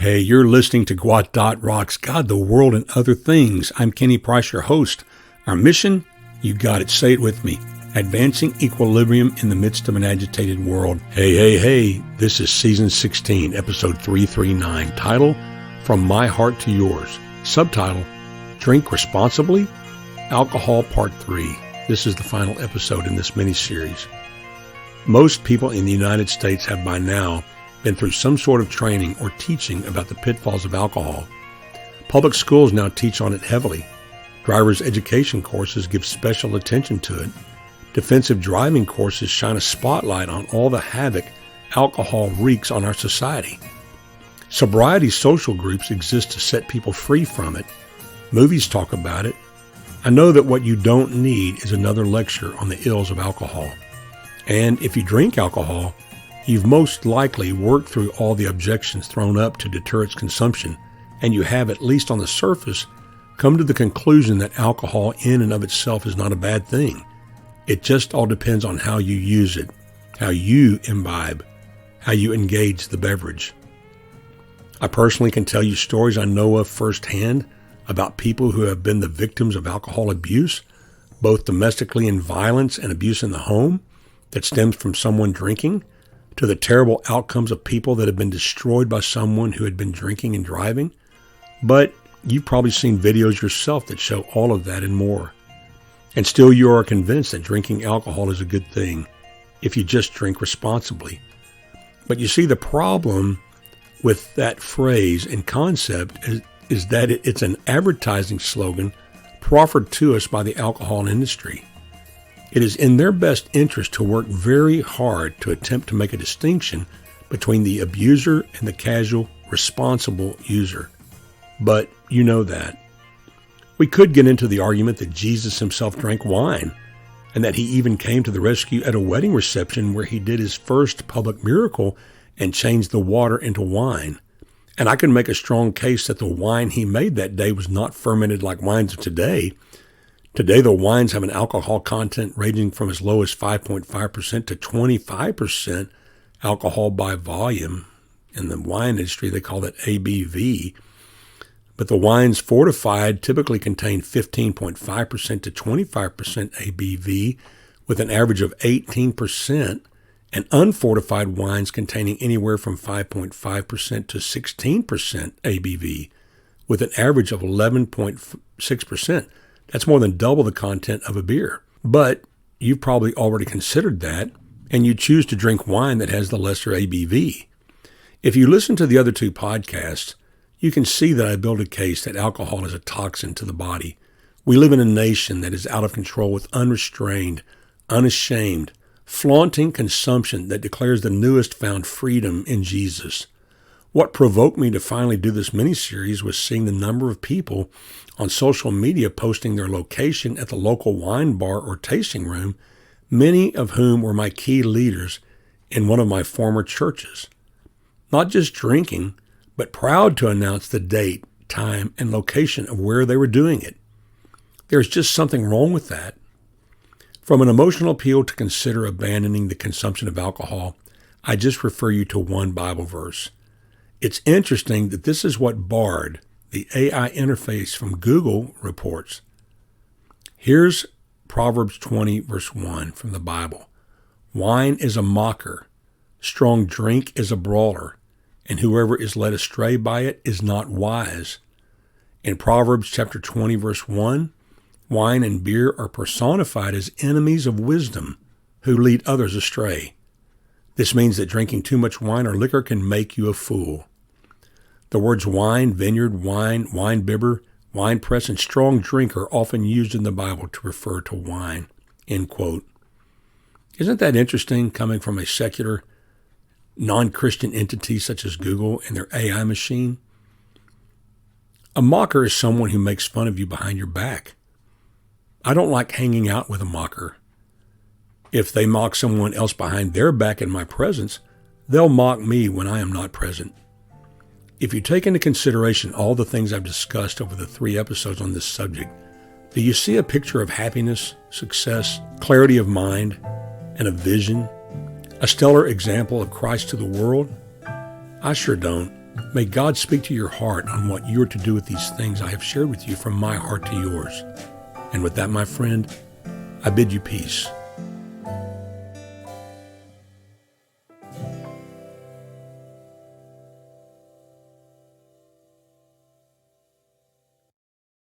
Hey, you're listening to gwot.rocks, God, the World, and Other Things. I'm Kenny Price, your host. Our mission? You got it. Say it with me. Advancing equilibrium in the midst of an agitated world. Hey. This is Season 16, Episode 339. Title, From My Heart to Yours. Subtitle, Drink Responsibly? Alcohol Part 3. This is the final episode in this mini-series. Most people in the United States have by now been through some sort of training or teaching about the pitfalls of alcohol. Public schools now teach on it heavily. Driver's education courses give special attention to it. Defensive driving courses shine a spotlight on all the havoc alcohol wreaks on our society. Sobriety social groups exist to set people free from it. Movies talk about it. I know that what you don't need is another lecture on the ills of alcohol. And if you drink alcohol, you've most likely worked through all the objections thrown up to deter its consumption, and you have, at least on the surface, come to the conclusion that alcohol in and of itself is not a bad thing. It just all depends on how you use it, how you imbibe, how you engage the beverage. I personally can tell you stories I know of firsthand about people who have been the victims of alcohol abuse, both domestically in violence and abuse in the home that stems from someone drinking, to the terrible outcomes of people that have been destroyed by someone who had been drinking and driving. But you've probably seen videos yourself that show all of that and more. And still you are convinced that drinking alcohol is a good thing if you just drink responsibly. But you see, the problem with that phrase and concept is that it's an advertising slogan proffered to us by the alcohol industry. It is in their best interest to work very hard to attempt to make a distinction between the abuser and the casual, responsible user. But you know that. We could get into the argument that Jesus himself drank wine, and that he even came to the rescue at a wedding reception where he did his first public miracle and changed the water into wine. And I can make a strong case that the wine he made that day was not fermented like wines of today. Today, the wines have an alcohol content ranging from as low as 5.5% to 25% alcohol by volume. In the wine industry, they call it ABV. But the wines fortified typically contain 15.5% to 25% ABV, with an average of 18%, and unfortified wines containing anywhere from 5.5% to 16% ABV, with an average of 11.6%. That's more than double the content of a beer. But you've probably already considered that, and you choose to drink wine that has the lesser ABV. If you listen to the other two podcasts, you can see that I build a case that alcohol is a toxin to the body. We live in a nation that is out of control with unrestrained, unashamed, flaunting consumption that declares the newest found freedom in Jesus. What provoked me to finally do this mini-series was seeing the number of people on social media posting their location at the local wine bar or tasting room, many of whom were my key leaders in one of my former churches. Not just drinking, but proud to announce the date, time, and location of where they were doing it. There's just something wrong with that. From an emotional appeal to consider abandoning the consumption of alcohol, I just refer you to one Bible verse. It's interesting that this is what Bard, the AI interface from Google, reports. Here's Proverbs 20, verse 1 from the Bible. Wine is a mocker, strong drink is a brawler, and whoever is led astray by it is not wise. In Proverbs chapter 20, verse 1, wine and beer are personified as enemies of wisdom who lead others astray. This means that drinking too much wine or liquor can make you a fool. The words wine, vineyard, wine, wine bibber, wine press, and strong drink are often used in the Bible to refer to wine, end quote. Isn't that interesting, coming from a secular, non-Christian entity such as Google and their AI machine? A mocker is someone who makes fun of you behind your back. I don't like hanging out with a mocker. If they mock someone else behind their back in my presence, they'll mock me when I am not present. If you take into consideration all the things I've discussed over the 3 episodes on this subject, do you see a picture of happiness, success, clarity of mind, and a vision? A stellar example of Christ to the world? I sure don't. May God speak to your heart on what you are to do with these things I have shared with you from my heart to yours. And with that, my friend, I bid you peace.